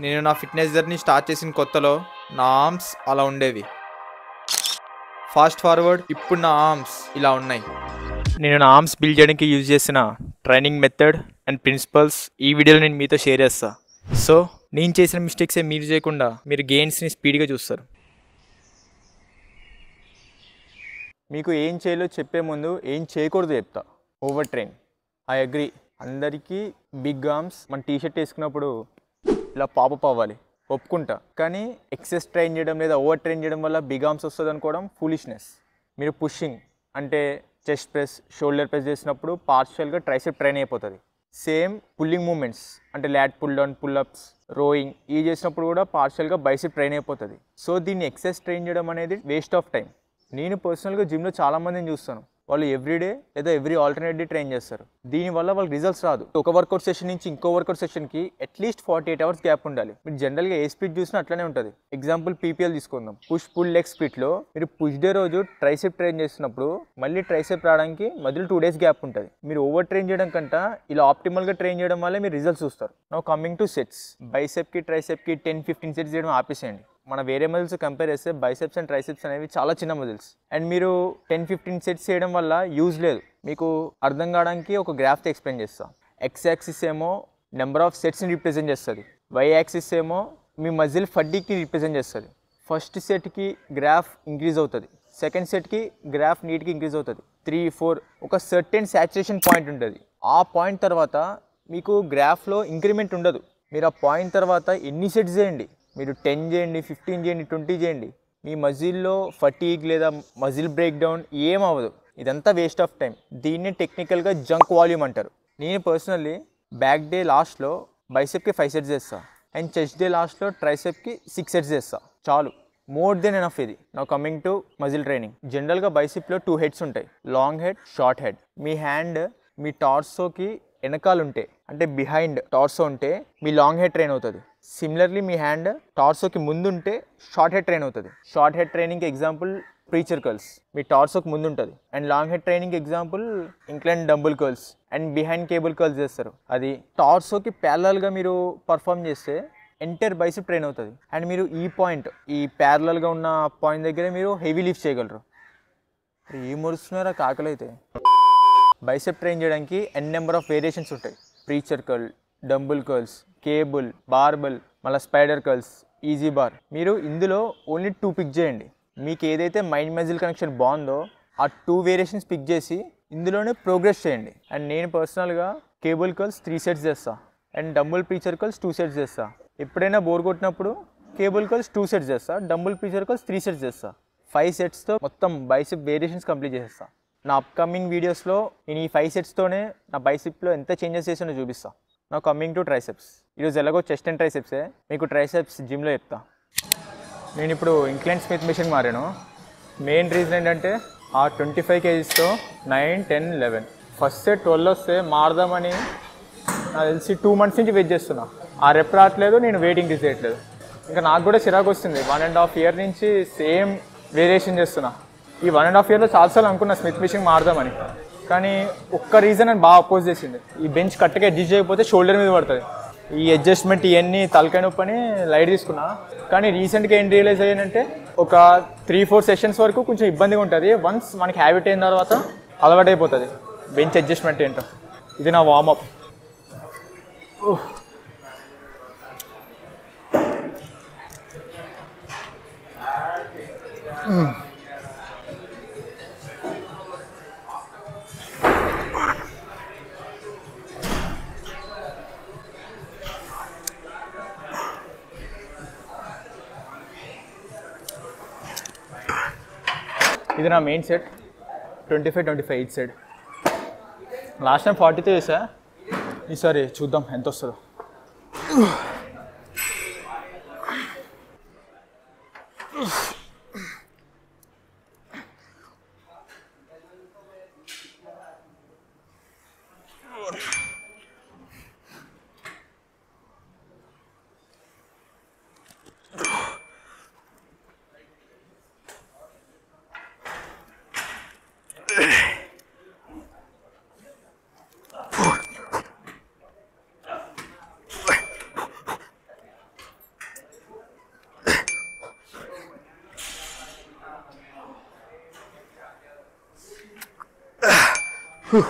నేను నా fitness journey start చేసిన కొత్తలో నా ఆర్మ్స్ అలా ఉండేవి. ఫాస్ట్ ఫార్వర్డ్ ఇప్పుడు నా ఆర్మ్స్ ఇలా ఉన్నాయి. నేను నా ఆర్మ్స్ బిల్డ్ చేయడానికి యూజ్ చేసిన ట్రైనింగ్ మెథడ్ అండ్ ప్రిన్సిపల్స్ ఈ వీడియోలో నేను మీతో షేర్ చేస్తాను. సో నేను చేసిన మిస్టేక్సే మీరు చేయకుండా మీరు గెయిన్స్ని స్పీడ్గా చూస్తారు. మీకు ఏం చేయాలో చెప్పే ముందు ఏం చేయకూడదు చెప్తా. Over train. I agree. అందరికీ బిగ్ ఆర్మ్స్ మన టీషర్ట్ వేసుకున్నప్పుడు ఇలా పాపప్ అవ్వాలి, ఒప్పుకుంటా. కానీ ఎక్సెస్ ట్రైన్ చేయడం లేదా ఓవర్ ట్రైన్ చేయడం వల్ల బిగ్ ఆర్మ్స్ వస్తుంది అనుకోవడం ఫూలిష్నెస్. మీరు పుషింగ్ అంటే చెస్ట్ ప్రెస్, షోల్డర్ ప్రెస్ చేసినప్పుడు పార్షియల్గా ట్రైసెప్ ట్రైన్ అయిపోతుంది. సేమ్ పుల్లింగ్ మూమెంట్స్ అంటే ల్యాట్ పుల్ డౌన్, పుల్అప్స్, రోయింగ్ ఇవి చేసినప్పుడు కూడా పార్షియల్గా బైసెప్ ట్రైన్ అయిపోతుంది. సో దీన్ని ఎక్సెస్ ట్రైన్ చేయడం అనేది వేస్ట్ ఆఫ్ టైం. నేను పర్సనల్గా జిమ్లో చాలామందిని చూస్తాను, వాళ్ళు ఎవ్రీడే లేదా ఎవ్రీ ఆల్టర్నేట్ డే ట్రైన్ చేస్తారు. దీనివల్ల వాళ్ళకి రిజల్ట్స్ రాదు. ఒక వర్కౌట్ సెషన్ నుంచి ఇంకో వర్కౌట్ సెషన్కి అట్లీస్ట్ 48 hours గ్యాప్ ఉండాలి. మీరు జనరల్గా ఏ స్పీడ్ చూసినా అట్లనే ఉంటుంది. ఎగ్జాంపుల్ పీపీఎల్ తీసుకుందాం. పుష్ పుల్ లెగ్ స్పీడ్లో మీరు పుష్ డే రోజు ట్రైసెప్ ట్రైన్ చేస్తున్నప్పుడు మళ్ళీ ట్రైసెప్ రావడానికి మధ్యలో 2 days గ్యాప్ ఉంటుంది. మీరు ఓవర్ ట్రైన్ చేయడం కంటే ఇలా ఆప్టిమల్గా ట్రైన్ చేయడం వల్ల మీరు రిజల్ట్స్ చూస్తారు. Now coming to sets. బైసెప్కి ట్రైసెప్కి 10-15 sets చేయడం ఆపేసేయండి. మన వేరే మజిల్స్ కంపేర్ చేస్తే బైసెప్స్ అండ్ ట్రైసెప్స్ అనేవి చాలా చిన్న మజిల్స్. అండ్ మీరు 10-15 sets చేయడం వల్ల యూజ్ లేదు. మీకు అర్థం కావడానికి ఒక గ్రాఫ్తో ఎక్స్ప్లెయిన్ చేస్తాను. ఎక్స్ యాక్సిస్ ఏమో నెంబర్ ఆఫ్ సెట్స్ని రిప్రజెంట్ చేస్తుంది, వై యాక్సిస్ ఏమో మీ మజిల్ ఫటిగ్ని రిప్రజెంట్ చేస్తుంది. ఫస్ట్ సెట్కి గ్రాఫ్ ఇంక్రీజ్ అవుతుంది, సెకండ్ సెట్కి గ్రాఫ్ నీట్గా ఇంక్రీజ్ అవుతుంది, 3-4 ఒక సర్టెన్ సాచురేషన్ పాయింట్ ఉంటుంది. ఆ పాయింట్ తర్వాత మీకు గ్రాఫ్లో ఇంక్రిమెంట్ ఉండదు. మీరు ఆ పాయింట్ తర్వాత ఎన్ని సెట్స్ చేయండి, మీరు 10 చేయండి, 15 చేయండి, 20 చేయండి, మీ మజిల్లో ఫటీగ్ లేదా మజిల్ బ్రేక్ డౌన్ ఏం అవ్వదు. ఇదంతా వేస్ట్ ఆఫ్ టైం. దీన్ని టెక్నికల్గా జంక్ వాల్యూమ్ అంటారు. నేను పర్సనల్లీ బ్యాక్ డే లాస్ట్లో బైసెప్కి 5 sets చేస్తాను అండ్ చెస్ట్ డే లాస్ట్లో ట్రైసెప్కి 6 sets చేస్తాను. చాలు, మోర్ దెన్ ఎనఫ్ ఇది. Now coming to muscle training. జనరల్గా బైసెప్లో 2 heads ఉంటాయి, లాంగ్ హెడ్, షార్ట్ హెడ్. మీ హ్యాండ్ మీ టార్సోకి వెనకాల ఉంటే అంటే బిహైండ్ టార్సో ఉంటే మీ లాంగ్ హెడ్ ట్రైన్ అవుతుంది. సిమిలర్లీ మీ హ్యాండ్ టార్సోకి ముందుంటే షార్ట్ హెడ్ ట్రైన్ అవుతుంది. షార్ట్ హెడ్ ట్రైనింగ్కి ఎగ్జాంపుల్ ప్రీచర్ కర్ల్స్, మీ టార్సోకి ముందు ఉంటుంది. And long head training example incline dumbbell curls and behind cable curls చేస్తారు. అది టార్సోకి ప్యారలల్గా మీరు పర్ఫామ్ చేస్తే ఎంటైర్ బైసెప్ ట్రైన్ అవుతుంది. అండ్ మీరు ఈ పాయింట్, ఈ ప్యారలల్గా ఉన్న పాయింట్ దగ్గర మీరు హెవీ లిఫ్ట్ చేయగలరు. ఏం మురుస్తున్నారా కాకలైతే. బైసెప్ ట్రైన్ చేయడానికి నెంబర్ ఆఫ్ వేరియేషన్స్ ఉంటాయి. Preacher curl, dumbbell curls, cable, barbell, మళ్ళీ స్పైడర్ కర్ల్స్, ఈజీ బార్. మీరు ఇందులో ఓన్లీ 2 పిక్ చేయండి. మీకు ఏదైతే మైండ్ మజిల్ కనెక్షన్ బాగుందో ఆ 2 వేరియేషన్స్ పిక్ చేసి ఇందులోనే ప్రోగ్రెస్ చేయండి. అండ్ నేను పర్సనల్గా కేబుల్ కర్ల్స్ 3 sets చేస్తా and dumbbell preacher curls 2 sets చేస్తా. ఎప్పుడైనా బోర్ కొట్టినప్పుడు కేబుల్ కర్ల్స్ 2 sets చేస్తా, డంబుల్ ప్రీచర్ కర్ల్స్ 3 sets చేస్తా. 5 setsతో మొత్తం బైసెప్ వేరియేషన్స్ కంప్లీట్ చేసేస్తా. నా అప్కమింగ్ వీడియోస్లో నేను ఈ 5 setsతోనే నా బైసెప్లో ఎంత చేంజెస్ చేసానో చూపిస్తాను. నా కమింగ్ టు ట్రైసెప్స్. ఈరోజు ఎలాగో చెస్ట్ అండ్ ట్రైసెప్సే, మీకు ట్రైసెప్స్ జిమ్లో చెప్తా. నేను ఇప్పుడు ఇంక్లైన్ స్మిత్ మిషన్ మారాను. మెయిన్ రీజన్ ఏంటంటే ఆ 25 kgsతో 9, 10, 11 ఫస్ట్ సెట్ 12 వస్తే మారదామని నాకు తెలిసి 2 months నుంచి వెయిట్ చేస్తున్నా. ఆ రెప్ రావట్లేదు, నేను వెయిట్ ఇంక్రీజ్ చేయట్లేదు. ఇంకా నాకు కూడా చిరాకు వస్తుంది. 1.5 year నుంచి సేమ్ వేరియేషన్ చేస్తున్నా. ఈ 1.5 yearలో చాలాసార్లు అనుకున్నా స్మిత్ మిషన్ మారదామని, కానీ ఒక్క రీజన్ అని బాగా అపోజ్ చేసింది. ఈ బెంచ్ కరెక్ట్గా అడ్జస్ట్ చేయకపోతే షోల్డర్ మీద పడుతుంది. ఈ అడ్జస్ట్మెంట్ ఇవన్నీ తలకాయ నొప్పి అని లైట్ తీసుకున్నా. కానీ రీసెంట్గా ఏం రియలైజ్ అయ్యానంటే ఒక 3-4 sessions వరకు కొంచెం ఇబ్బందిగా ఉంటుంది. వన్స్ మనకి హ్యాబిట్ అయిన తర్వాత అలవాటు అయిపోతుంది బెంచ్ అడ్జస్ట్మెంట్ ఏంటో. ఇది నా వార్మప్. ఇది నా main set 25-25 each side. Last time 40తో చేసా, ఈసారి చూద్దాం ఎంత వస్తుందో. ఇందాక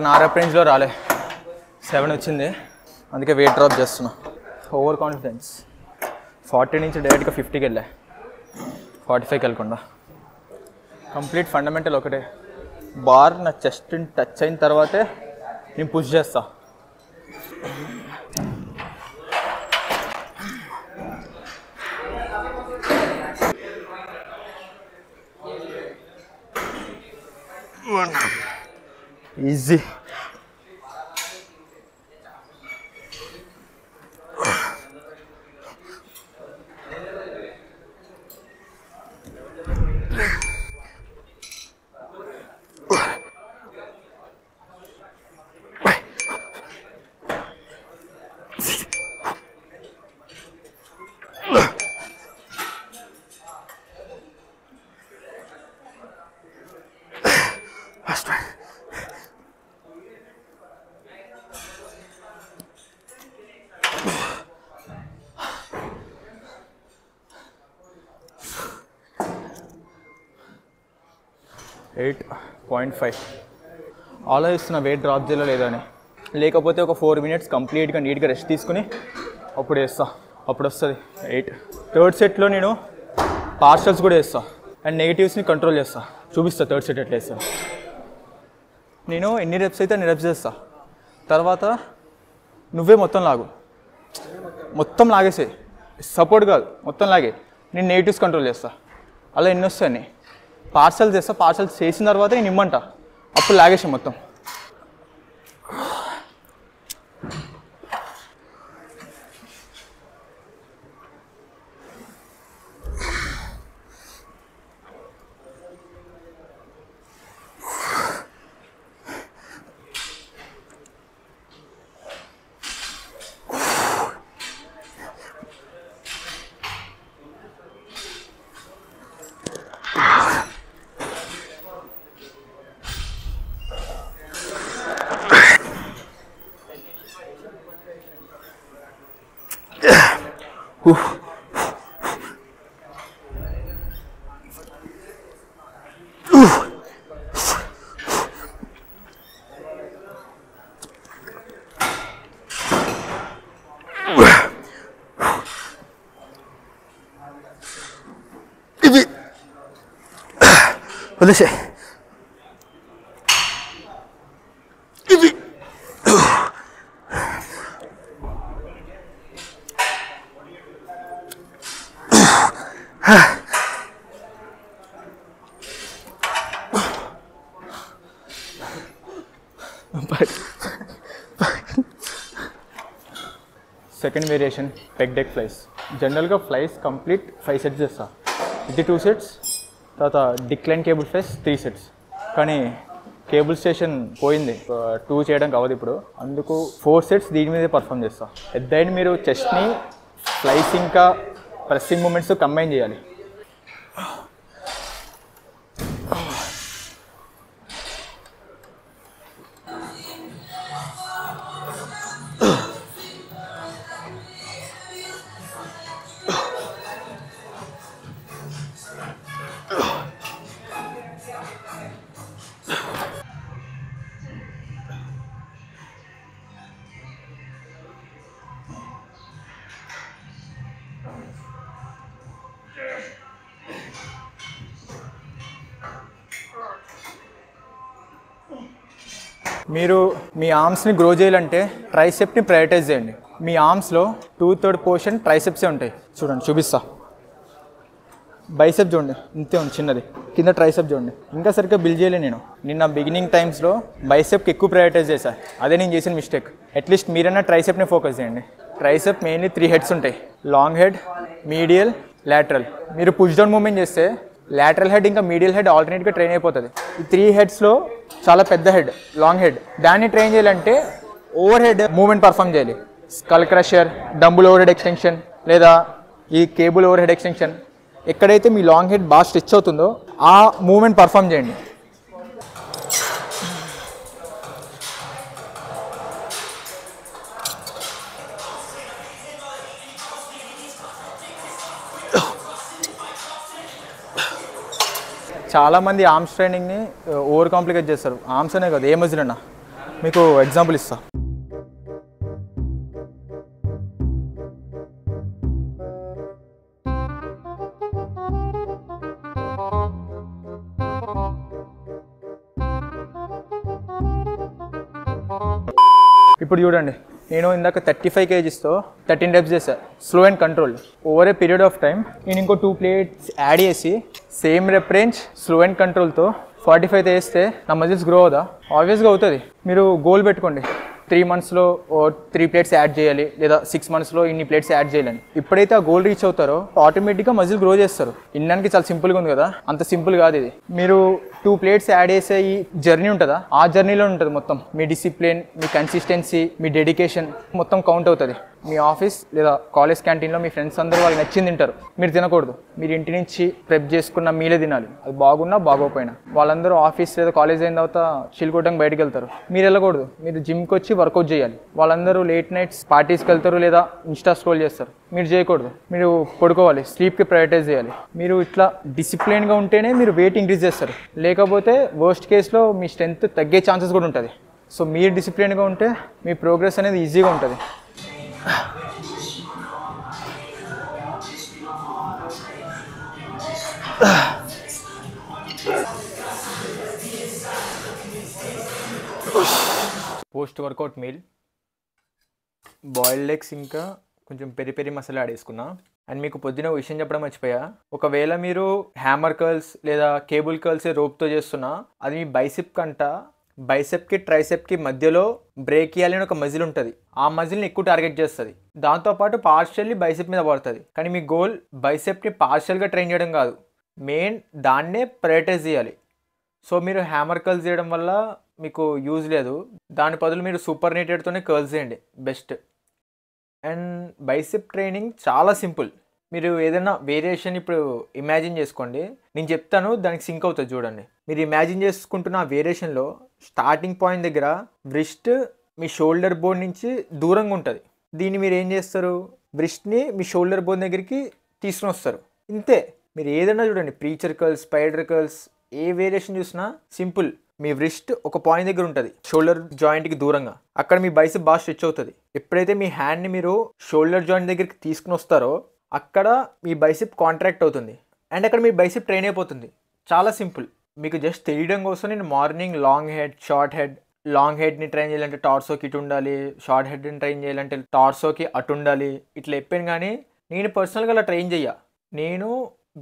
నా రెప్ రేంజ్లో రాలే, 7 వచ్చింది, అందుకే వెయిట్ డ్రాప్ చేస్తున్నా. Over confidence. 40 నుంచి డైరెక్ట్గా 50కి వెళ్ళా, 45కి వెళ్ళకుండా. కంప్లీట్ ఫండమెంటల్ ఒకటే, బార్ నా చెస్ట్ టచ్ అయిన తర్వాతే నేను పుష్ చేస్తా. ఈజీ. ఎయిట్ 8.5. ఆలోచిస్తున్న వెయిట్ డ్రాప్ చేయాలో లేదని. లేకపోతే ఒక 4 మినిట్స్ కంప్లీట్గా నీట్గా రెస్ట్ తీసుకుని అప్పుడు వేస్తా, అప్పుడు వస్తుంది 8. థర్డ్ సెట్లో నేను పార్షల్స్ కూడా వేస్తా అండ్ నెగిటివ్స్ని కంట్రోల్ చేస్తా. చూపిస్తా థర్డ్ సెట్ ఎట్లా వేస్తా. నేను ఎన్ని రెప్స్ అయితే అన్ని రెప్స్ చేస్తా. తర్వాత నువ్వే మొత్తం లాగు, మొత్తం లాగేసే, సపోర్ట్ కాదు, మొత్తం లాగే. నేను నెగిటివ్స్ కంట్రోల్ చేస్తా. అలా ఎన్ని వస్తాయని పార్సల్స్ చేస్తా. పార్సల్స్ చేసిన తర్వాత నేను ఇమ్మంట, అప్పుడు లాగేసా మొత్తం. వదిలేసే. ఇది second variation peg deck flies. జనరల్గా ఫ్లైస్ కంప్లీట్ 5 సెట్స్ చేస్తా. ఇది 2 సెట్స్. తర్వాత డిక్లైన్ కేబుల్ ఫ్లైస్ 3 సెట్స్. కానీ కేబుల్ స్టేషన్ పోయింది, 2 చేయడానికి అవ్వదు ఇప్పుడు. అందుకు 4 సెట్స్ దీని మీదే పర్ఫామ్ చేస్తా. ఎట్ ద ఎండ్ మీరు చెస్ట్ని ఫ్లైస్ ఇంకా ప్రెస్సింగ్ మూమెంట్స్ కంబైన్ చేయాలి. మీరు మీ ఆర్మ్స్ని గ్రో చేయాలంటే ట్రైసెప్ని ప్రయారిటైజ్ చేయండి. మీ ఆర్మ్స్లో 2/3 పోర్షన్ ట్రైసెప్సే ఉంటాయి. చూడండి, చూపిస్తా. బైసెప్ చూడండి, ఇంతే ఉంది చిన్నది. కింద ట్రైసెప్ చూడండి. ఇంకా సరిగ్గా బిల్డ్ చేయలే నేను. నిన్న బిగినింగ్ టైమ్స్లో బైసెప్కి ఎక్కువ ప్రయారిటైజ్ చేశా. అదే నేను చేసిన మిస్టేక్. అట్లీస్ట్ మీరన్నా ట్రైసెప్ని ఫోకస్ చేయండి. ట్రైసెప్ మెయిన్లీ 3 హెడ్స్ ఉంటాయి. Long head, medial, lateral. మీరు పుష్ డౌన్ మూమెంట్ చేస్తే లాటరల్ హెడ్ ఇంకా మీడియల్ హెడ్ ఆల్టర్నేట్గా ట్రైన్ అయిపోతుంది. ఈ 3 హెడ్స్లో చాలా పెద్ద హెడ్ లాంగ్ హెడ్, దాన్ని ట్రైన్ చేయాలంటే ఓవర్ హెడ్ మూమెంట్ పర్ఫామ్ చేయాలి. Skull crusher, dumbbell overhead extension, లేదా ఈ కేబుల్ ఓవర్ హెడ్ ఎక్స్టెన్షన్. ఎక్కడైతే మీ లాంగ్ హెడ్ బాగా స్ట్రెచ్ అవుతుందో ఆ మూమెంట్ పర్ఫామ్ చేయండి. చాలామంది ఆర్మ్స్ ట్రైనింగ్ని ఓవర్ కాంప్లికేట్ చేస్తారు. ఆర్మ్స్ అనే కాదు, ఏ మజిల్ అన్నా. మీకు ఎగ్జాంపుల్ ఇస్తా. ఇప్పుడు చూడండి, నేను ఇందాక 35 kgsతో 13 reps చేశాను, slow and control. Over a period of time నేను ఇంకో 2 plates యాడ్ చేసి సేమ్ రెప్ రేంజ్ స్లో అండ్ కంట్రోల్తో 45 వేస్తే నా మజిల్స్ గ్రో అవుదా? ఆబ్వియస్గా అవుతుంది. మీరు గోల్ పెట్టుకోండి, 3 monthsలో 3 plates యాడ్ చేయాలి, లేదా 6 monthsలో ఇన్ని ప్లేట్స్ యాడ్ చేయాలని. ఎప్పుడైతే ఆ గోల్ రీచ్ అవుతారో ఆటోమేటిక్గా మజిల్ గ్రో చేస్తారు. ఇన్నానికి చాలా సింపుల్గా ఉంది కదా, అంత సింపుల్ కాదు ఇది. మీరు 2 plates యాడ్ చేసే ఈ జర్నీ ఉంటుందా, ఆ జర్నీలో ఉంటుంది మొత్తం మీ డిసిప్లిన్, మీ కన్సిస్టెన్సీ, మీ డెడికేషన్ మొత్తం కౌంట్ అవుతుంది. మీ ఆఫీస్ లేదా కాలేజ్ క్యాంటీన్లో మీ ఫ్రెండ్స్ అందరూ వాళ్ళకి నచ్చింది తింటారు, మీరు తినకూడదు. మీరు ఇంటి నుంచి ప్రెప్ చేసుకున్న మీలే తినాలి, అది బాగున్నా బాగోపోయినా. వాళ్ళందరూ ఆఫీస్ లేదా కాలేజ్ అయిన తర్వాత చిల్ కొట్టడానికి బయటకు వెళ్తారు, మీరు వెళ్ళకూడదు. మీరు జిమ్కి వచ్చి వర్కౌట్ చేయాలి. వాళ్ళందరూ లేట్ నైట్స్ పార్టీస్కి వెళ్తారు లేదా ఇన్స్టా స్క్రోల్ చేస్తారు, మీరు చేయకూడదు. మీరు పడుకోవాలి, స్లీప్కి ప్రయారిటైజ్ చేయాలి. మీరు ఇట్లా డిసిప్లిన్గా ఉంటేనే మీరు వెయిట్ ఇంక్రీజ్ చేస్తారు, లేకపోతే వర్స్ట్ కేసులో మీ స్ట్రెంత్ తగ్గే ఛాన్సెస్ కూడా ఉంటుంది. సో మీరు డిసిప్లిన్గా ఉంటే మీ ప్రోగ్రెస్ అనేది ఈజీగా ఉంటుంది. Post workout meal, boiled eggs, ఇంకా కొంచెం పెరి పెరి మసాలా యాడ్ చేసుకున్నా. అండ్ మీకు పొద్దున విషయం చెప్పడం మర్చిపోయా, ఒకవేళ మీరు హ్యామర్ కర్ల్స్ లేదా కేబుల్ కర్ల్స్ రోప్తో చేస్తున్నా, అది మీ బైసెప్కి ట్రైసెప్కి మధ్యలో బ్రేక్ ఇవ్వాలని ఒక మజిల్ ఉంటుంది. ఆ మజిల్ని ఎక్కువ టార్గెట్ చేస్తుంది. దాంతోపాటు పార్షియల్లీ బైసెప్ మీద పడుతుంది. కానీ మీ గోల్ బైసెప్ని పార్షియల్గా ట్రైన్ చేయడం కాదు, మెయిన్ దాన్నే ప్రయారిటైజ్ చేయాలి. సో మీరు హ్యామర్ కర్ల్స్ చేయడం వల్ల మీకు యూజ్ లేదు, దాని బదులు మీరు సూపర్ నీటెడ్తోనే కర్ల్స్ చేయండి బెస్ట్. అండ్ బైసెప్ ట్రైనింగ్ చాలా సింపుల్. మీరు ఏదైనా వేరియేషన్ ఇప్పుడు ఇమాజిన్ చేసుకోండి, నేను చెప్తాను, దానికి సింక్ అవుతుంది చూడండి. మీరు ఇమాజిన్ చేసుకుంటున్న ఆ వేరియేషన్లో స్టార్టింగ్ పాయింట్ దగ్గర వ్రిస్ట్ మీ షోల్డర్ బోన్ నుంచి దూరంగా ఉంటుంది. దీన్ని మీరు ఏం చేస్తారు, వ్రిస్ట్ని మీ షోల్డర్ బోన్ దగ్గరికి తీసుకుని వస్తారు, ఇంతే. మీరు ఏదైనా చూడండి, ప్రీచర్ కర్ల్స్, స్పైడర్ కర్ల్స్, ఏ వేరియేషన్ చూసినా సింపుల్. మీ వ్రిస్ట్ ఒక పాయింట్ దగ్గర ఉంటుంది షోల్డర్ జాయింట్కి దూరంగా, అక్కడ మీ బైసెప్ బాగా స్ట్రెచ్ అవుతుంది. ఎప్పుడైతే మీ హ్యాండ్ని మీరు షోల్డర్ జాయింట్ దగ్గరికి తీసుకుని వస్తారో అక్కడ మీ బైసెప్ కాంట్రాక్ట్ అవుతుంది, అండ్ అక్కడ మీ బైసెప్ ట్రైన్ అయిపోతుంది. చాలా సింపుల్. మీకు జస్ట్ తెలియడం కోసం నేను morning long head, short head, long హెడ్ని ట్రైన్ చేయాలంటే టార్సోకి ఇటు ఉండాలి, షార్ట్ హెడ్ని ట్రైన్ చేయాలంటే టార్సోకి అటు ఉండాలి, ఇట్లా చెప్పాను. కానీ నేను పర్సనల్గా అలా ట్రైన్ చెయ్య, నేను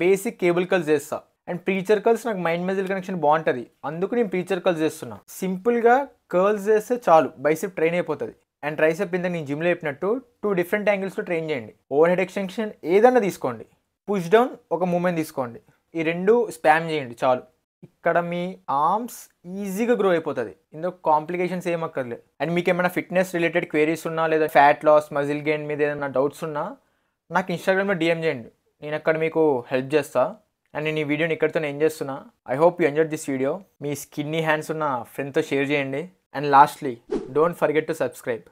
బేసిక్ కేబుల్ కర్ల్స్ చేస్తా. అండ్ ప్రీచర్ కర్ల్స్ నాకు మైండ్ మజిల్ కనెక్షన్ బాగుంటుంది, అందుకు నేను ప్రీచర్ కర్ల్స్ చేస్తున్నా. సింపుల్గా కర్ల్స్ చేస్తే చాలు, బైసెప్ ట్రైన్ అయిపోతుంది. అండ్ ట్రైసెప్ ఇంత నేను జిమ్లో చెప్పినట్టు 2 different యాంగిల్స్లో ట్రైన్ చేయండి. ఓవర్ హెడ్ ఎక్స్టెన్షన్ ఏదన్నా తీసుకోండి, పుష్ డౌన్ ఒక మూమెంట్ తీసుకోండి, ఈ 2 స్పామ్ చేయండి చాలు. ఇక్కడ మీ ఆర్మ్స్ ఈజీగా గ్రో అయిపోతుంది, ఇందులో కాంప్లికేషన్స్ ఏమక్కర్లేదు. అండ్ మీకు ఏమైనా ఫిట్నెస్ రిలేటెడ్ క్వేరీస్ ఉన్నా, లేదా ఫ్యాట్ లాస్, మజిల్ గెయిన్ మీద ఏదైనా డౌట్స్ ఉన్నా నాకు ఇన్స్టాగ్రామ్లో DM చేయండి, నేను అక్కడ మీకు హెల్ప్ చేస్తా. అండ్ నేను ఈ వీడియోని ఇక్కడితో ఎండ్ చేస్తున్నా. I hope you enjoyed this video. Me skinny hands ఉన్న ఫ్రెండ్తో షేర్ చేయండి. And lastly, don't forget to subscribe.